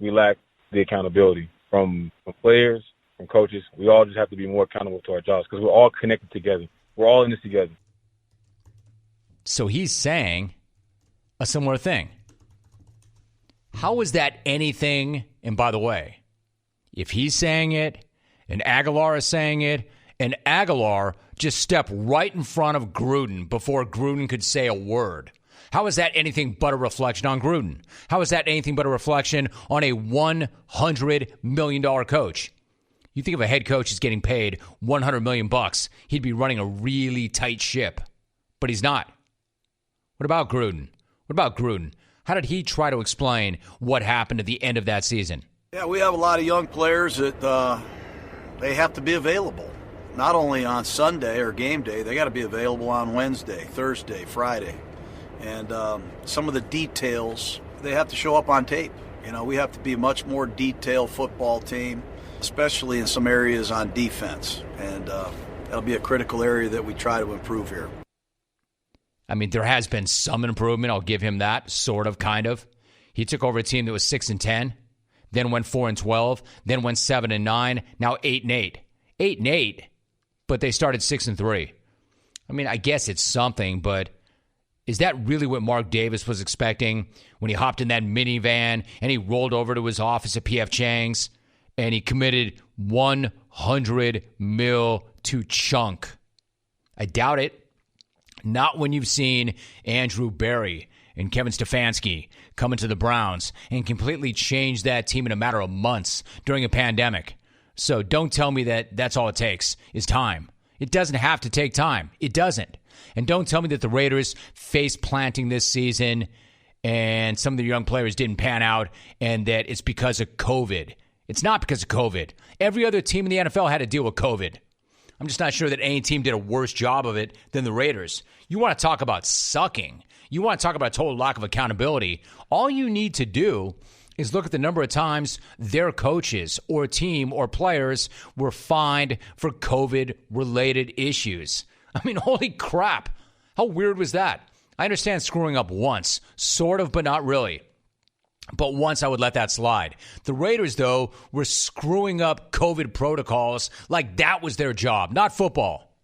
we lack the accountability from players, from coaches. We all just have to be more accountable to our jobs because we're all connected together. We're all in this together. So he's saying a similar thing. How is that anything? And by the way, if he's saying it and Aguilar is saying it, and Aguilar just stepped right in front of Gruden before Gruden could say a word, how is that anything but a reflection on Gruden? How is that anything but a reflection on a $100 million coach? You think if a head coach is getting paid $100 million, he'd be running a really tight ship. But he's not. What about Gruden? How did he try to explain what happened at the end of that season? Yeah, we have a lot of young players that they have to be available. Not only on Sunday or game day, they got to be available on Wednesday, Thursday, Friday. And some of the details, they have to show up on tape. You know, we have to be a much more detailed football team, especially in some areas on defense. And that'll be a critical area that we try to improve here. I mean, there has been some improvement. I'll give him that, sort of, kind of. He took over a team that was 6-10, then went 4-12, then went 7-9, now 8-8. 8-8, but they started 6-3. I mean, I guess it's something, but is that really what Mark Davis was expecting when he hopped in that minivan and he rolled over to his office at P.F. Chang's and he committed $100 million to Chunk? I doubt it. Not when you've seen Andrew Berry and Kevin Stefanski come into the Browns and completely change that team in a matter of months during a pandemic. So don't tell me that that's all it takes is time. It doesn't have to take time. It doesn't. And don't tell me that the Raiders face planting this season and some of the young players didn't pan out and that it's because of COVID. It's not because of COVID. Every other team in the NFL had to deal with COVID. I'm just not sure that any team did a worse job of it than the Raiders. You want to talk about sucking. You want to talk about total lack of accountability. All you need to do is look at the number of times their coaches or team or players were fined for COVID-related issues. I mean, holy crap. How weird was that? I understand screwing up once, sort of, but not really. But once I would let that slide. The Raiders, though, were screwing up COVID protocols like that was their job, not football.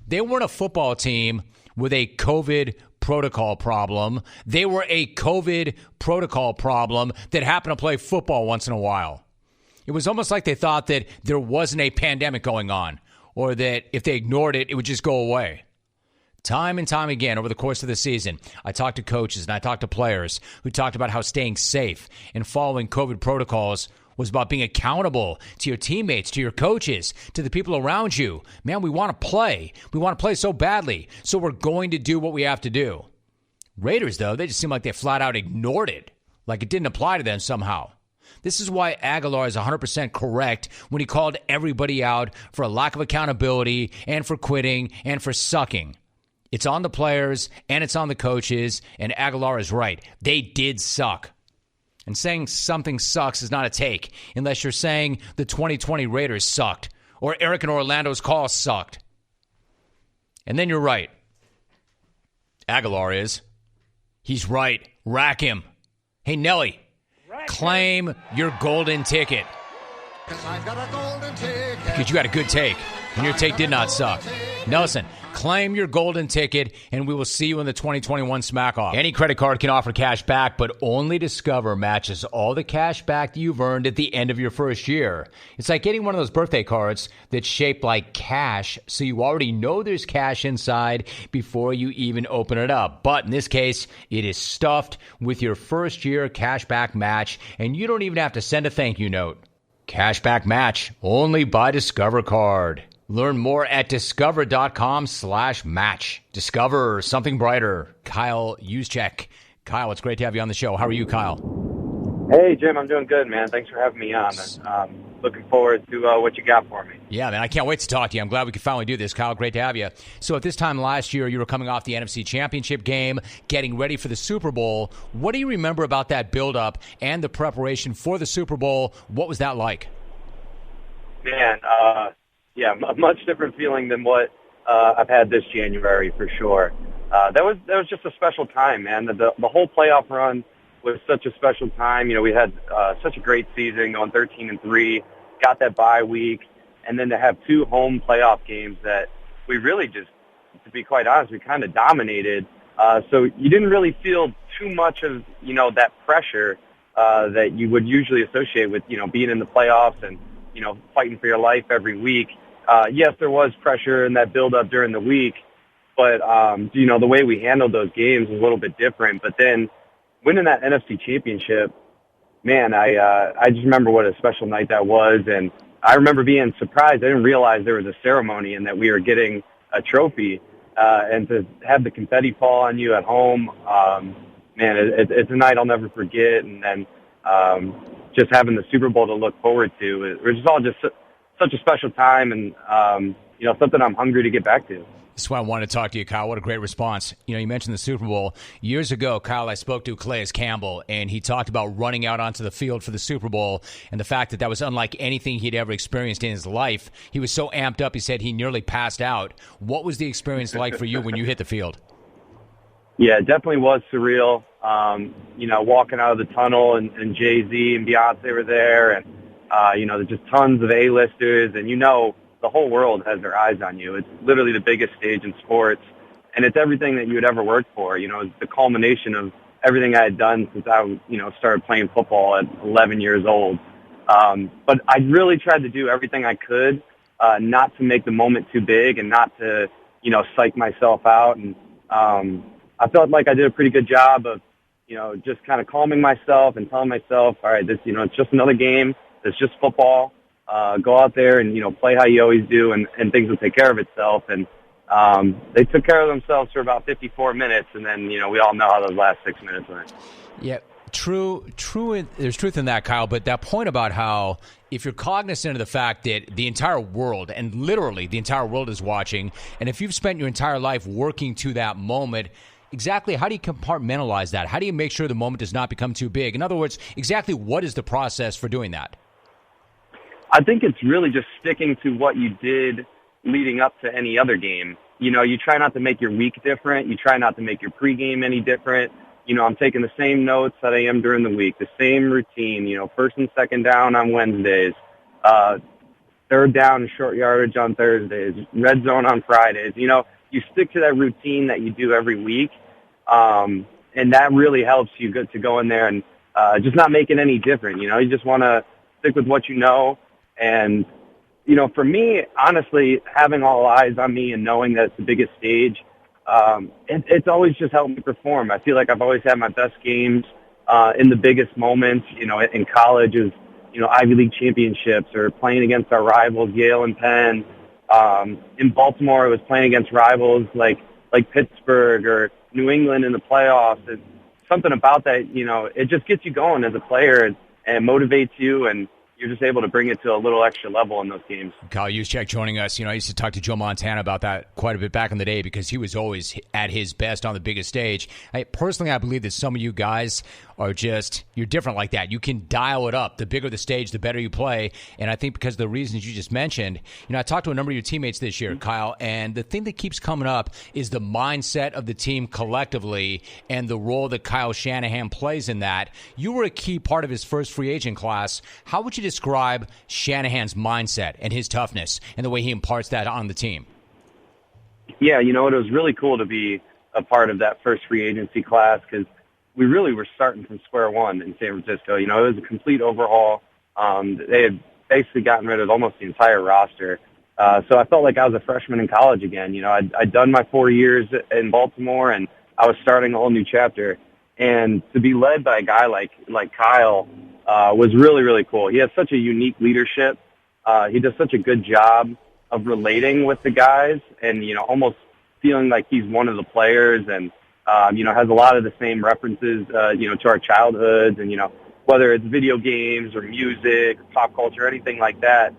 They weren't a football team with a COVID protocol problem. They were a COVID protocol problem that happened to play football once in a while. It was almost like they thought that there wasn't a pandemic going on, or that if they ignored it, it would just go away. Time and time again over the course of the season, I talked to coaches and I talked to players who talked about how staying safe and following COVID protocols was about being accountable to your teammates, to your coaches, to the people around you. Man, we want to play. We want to play so badly, so we're going to do what we have to do. Raiders, though, they just seem like they flat out ignored it, like it didn't apply to them somehow. This is why Aguilar is 100% correct when he called everybody out for a lack of accountability and for quitting and for sucking. It's on the players and it's on the coaches, and Aguilar is right. They did suck. And saying something sucks is not a take unless you're saying the 2020 Raiders sucked or Eric and Orlando's call sucked. And then you're right. Aguilar is. He's right. Rack him. Hey, Nelly, claim your golden ticket. Because you got a good take, and your take did not suck. Nelson, claim your golden ticket, and we will see you in the 2021 Smack Off. Any credit card can offer cash back, but only Discover matches all the cash back that you've earned at the end of your first year. It's like getting one of those birthday cards that's shaped like cash, so you already know there's cash inside before you even open it up. But in this case, it is stuffed with your first year cash back match, and you don't even have to send a thank you note. Cashback match only by Discover Card. Learn more at discover.com/match. Discover something brighter. Kyle Juszczyk. Kyle, it's great to have you on the show. How are you, Kyle? Hey, Jim, I'm doing good, man. Thanks for having me on. Looking forward to what you got for me. Yeah, man, I can't wait to talk to you. I'm glad we could finally do this. Kyle, great to have you. So at this time last year, you were coming off the NFC Championship game, getting ready for the Super Bowl. What do you remember about that build-up and the preparation for the Super Bowl? What was that like? Man, yeah, a much different feeling than what I've had this January for sure. That was just a special time, man. The whole playoff run was such a special time. You know, we had such a great season, going 13-3, got that bye week, and then to have 2 home playoff games that we really just, to be quite honest, we kind of dominated. So you didn't really feel too much of, you know, that pressure that you would usually associate with, you know, being in the playoffs and, you know, fighting for your life every week. Yes, there was pressure in that build-up during the week, but, you know, the way we handled those games was a little bit different. But then winning that NFC championship, man, I just remember what a special night that was. And I remember being surprised. I didn't realize there was a ceremony and that we were getting a trophy. And to have the confetti fall on you at home, man, it's a night I'll never forget. And then just having the Super Bowl to look forward to, it was just all just such a special time and, you know, something I'm hungry to get back to. That's why I wanted to talk to you, Kyle. What a great response. You know, you mentioned the Super Bowl. Years ago, Kyle, I spoke to Calais Campbell, and he talked about running out onto the field for the Super Bowl and the fact that that was unlike anything he'd ever experienced in his life. He was so amped up, he said he nearly passed out. What was the experience like for you when you hit the field? Yeah, it definitely was surreal. You know, walking out of the tunnel and Jay-Z and Beyonce were there, and, you know, there's just tons of A-listers, and, you know, the whole world has their eyes on you. It's literally the biggest stage in sports, and it's everything that you would ever work for. You know, it's the culmination of everything I had done since I, you know, started playing football at 11 years old. But I really tried to do everything I could not to make the moment too big and not to, you know, psych myself out. And I felt like I did a pretty good job of, you know, just kind of calming myself and telling myself, all right, this, you know, it's just another game. It's just football. Go out there and, you know, play how you always do, and things will take care of itself. And they took care of themselves for about 54 minutes, and then, you know, we all know how those last 6 minutes went. Yeah, true. There's truth in that, Kyle, but that point about how if you're cognizant of the fact that the entire world, and literally the entire world is watching, and if you've spent your entire life working to that moment, exactly how do you compartmentalize that? How do you make sure the moment does not become too big? In other words, exactly what is the process for doing that? I think it's really just sticking to what you did leading up to any other game. You know, you try not to make your week different. You try not to make your pregame any different. You know, I'm taking the same notes that I am during the week, the same routine, you know, first and second down on Wednesdays, third down and short yardage on Thursdays, red zone on Fridays. You know, you stick to that routine that you do every week, and that really helps you to go in there and just not make it any different. You know, you just want to stick with what you know. And, you know, for me, honestly, having all eyes on me and knowing that it's the biggest stage, it's always just helped me perform. I feel like I've always had my best games in the biggest moments. You know, in college is, you know, Ivy League championships or playing against our rivals, Yale and Penn. In Baltimore, I was playing against rivals like Pittsburgh or New England in the playoffs. It's something about that, you know, it just gets you going as a player and motivates you, and you're just able to bring it to a little extra level in those games. Kyle Juszczyk joining us. You know, I used to talk to Joe Montana about that quite a bit back in the day because he was always at his best on the biggest stage. Personally, I believe that some of you guys are just, you're different like that. You can dial it up. The bigger the stage, the better you play. And I think because of the reasons you just mentioned, you know, I talked to a number of your teammates this year, Kyle, and the thing that keeps coming up is the mindset of the team collectively and the role that Kyle Shanahan plays in that. You were a key part of his first free agent class. How would you describe Shanahan's mindset and his toughness and the way he imparts that on the team? Yeah, you know, it was really cool to be a part of that first free agency class because we really were starting from square one in San Francisco. You know, it was a complete overhaul. They had basically gotten rid of almost the entire roster. So I felt like I was a freshman in college again. You know, I'd done my 4 years in Baltimore, and I was starting a whole new chapter. And to be led by a guy like Kyle was really, really cool. He has such a unique leadership. He does such a good job of relating with the guys and, you know, almost feeling like he's one of the players and, you know, has a lot of the same references, you know, to our childhoods and, you know, whether it's video games or music, or pop culture, anything like that.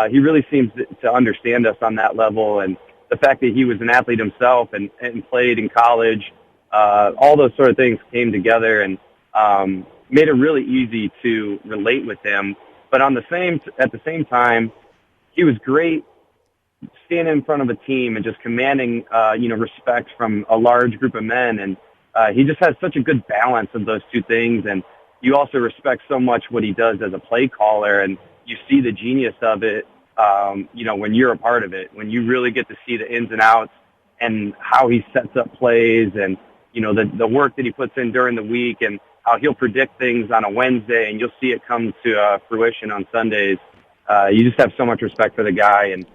He really seems to understand us on that level. And the fact that he was an athlete himself and played in college, all those sort of things came together and made it really easy to relate with him. But at the same time, he was great standing in front of a team and just commanding, you know, respect from a large group of men. And he just has such a good balance of those two things. And you also respect so much what he does as a play caller, and you see the genius of it, when you're a part of it, when you really get to see the ins and outs and how he sets up plays and, the work that he puts in during the week and how he'll predict things on a Wednesday and you'll see it come to fruition on Sundays. You just have so much respect for the guy, and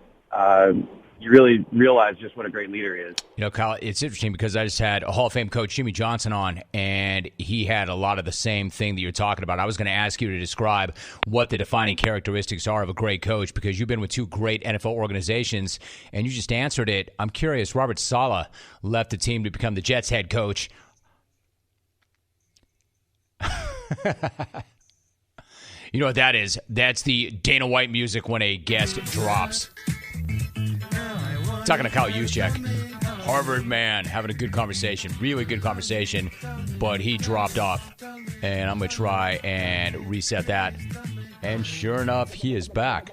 you really realize just what a great leader he is. Kyle, it's interesting because I just had a Hall of Fame coach, Jimmy Johnson, on, and he had a lot of the same thing that you're talking about. I was going to ask you to describe what the defining characteristics are of a great coach, because you've been with two great NFL organizations, and you just answered it. I'm curious, Robert Saleh left the team to become the Jets head coach. You know what that is? That's the Dana White music when a guest drops. Talking to Kyle Juszczyk, Harvard man, having a good conversation, really good conversation, but he dropped off, and I'm going to try and reset that. And sure enough, he is back.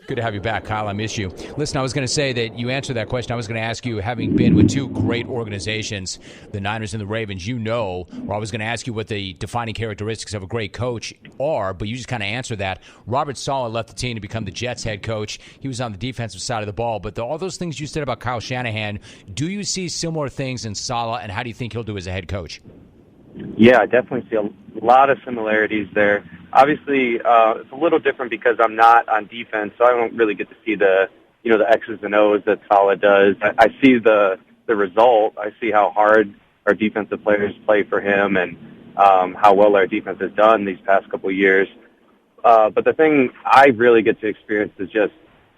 Good to have you back, Kyle. I miss you. Listen, I was going to say that you answered that question. I was going to ask you, having been with two great organizations, the Niners and the Ravens, or I was going to ask you what the defining characteristics of a great coach are, but you just kind of answered that. Robert Saleh left the team to become the Jets head coach. He was on the defensive side of the ball, but all those things you said about Kyle Shanahan, do you see similar things in Saleh, and how do you think he'll do as a head coach? Yeah, I definitely see a lot of similarities there. Obviously, it's a little different because I'm not on defense, so I don't really get to see the X's and O's that Saleh does. I see the result. I see how hard our defensive players play for him and how well our defense has done these past couple of years. But the thing I really get to experience is just,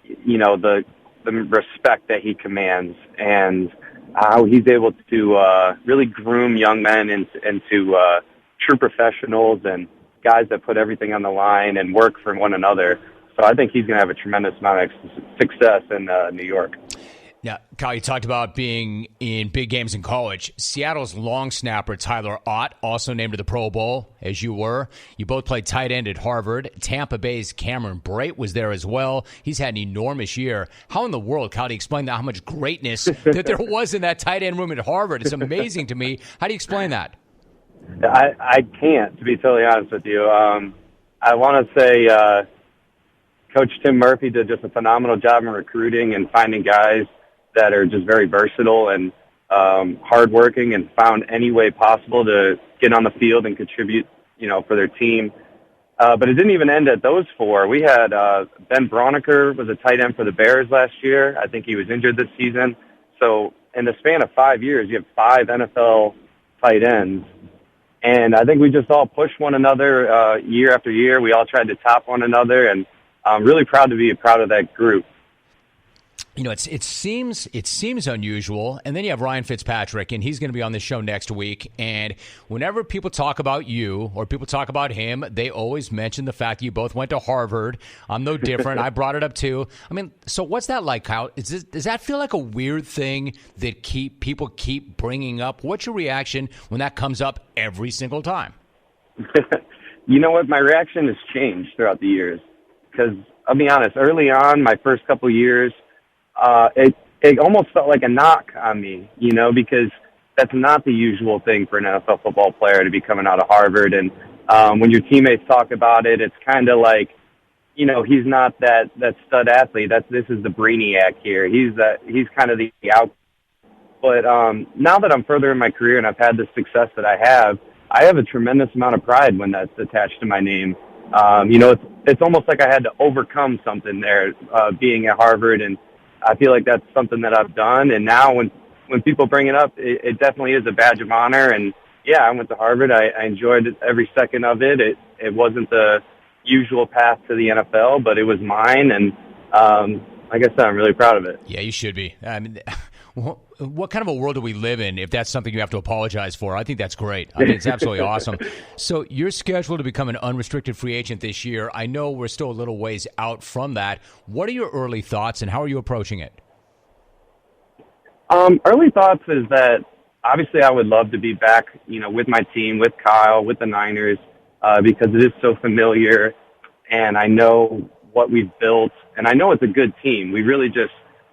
the respect that he commands and how he's able to really groom young men into true professionals and guys that put everything on the line and work for one another. So I think he's going to have a tremendous amount of success in New York. Yeah, Kyle, you talked about being in big games in college. Seattle's long snapper Tyler Ott, also named to the Pro Bowl, as you were. You both played tight end at Harvard. Tampa Bay's Cameron Brate was there as well. He's had an enormous year. How in the world, Kyle, do you explain that, how much greatness that there was in that tight end room at Harvard? It's amazing to me. How do you explain that? I can't, to be totally honest with you. I want to say Coach Tim Murphy did just a phenomenal job in recruiting and finding guys that are just very versatile and hardworking and found any way possible to get on the field and contribute, for their team. But it didn't even end at those four. We had Ben Broniker was a tight end for the Bears last year. I think he was injured this season. So in the span of 5 years, you have 5 NFL tight ends. And I think we just all pushed one another year after year. We all tried to top one another, and I'm really proud to be a part of that group. It seems unusual, and then you have Ryan Fitzpatrick, and he's going to be on this show next week. And whenever people talk about you or people talk about him, they always mention the fact that you both went to Harvard. I'm no different. I brought it up too. I mean, so what's that like, Kyle? Does that feel like a weird thing that people keep bringing up? What's your reaction when that comes up every single time? You know what? My reaction has changed throughout the years because I'll be honest. Early on, my first couple years. It almost felt like a knock on me, because that's not the usual thing for an NFL football player to be coming out of Harvard. And when your teammates talk about it, it's kind of like, he's not that stud athlete. This is the brainiac here. He's kind of the out. But now that I'm further in my career and I've had the success that I have a tremendous amount of pride when that's attached to my name. It's almost like I had to overcome something there, being at Harvard, and I feel like that's something that I've done. And now when people bring it up, it definitely is a badge of honor. And yeah, I went to Harvard. I enjoyed every second of it. It wasn't the usual path to the NFL, but it was mine. And like I said, I'm really proud of it. Yeah, you should be. I mean, what kind of a world do we live in if that's something you have to apologize for? I think that's great. I think it's absolutely awesome. So you're scheduled to become an unrestricted free agent this year. I know we're still a little ways out from that. What are your early thoughts, and how are you approaching it? Early thoughts is that obviously I would love to be back, with my team, with Kyle, with the Niners, because it is so familiar, and I know what we've built, and I know it's a good team.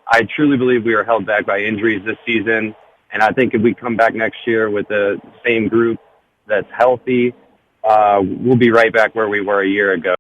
I truly believe we were held back by injuries this season, And I think if we come back next year with the same group that's healthy, we'll be right back where we were a year ago.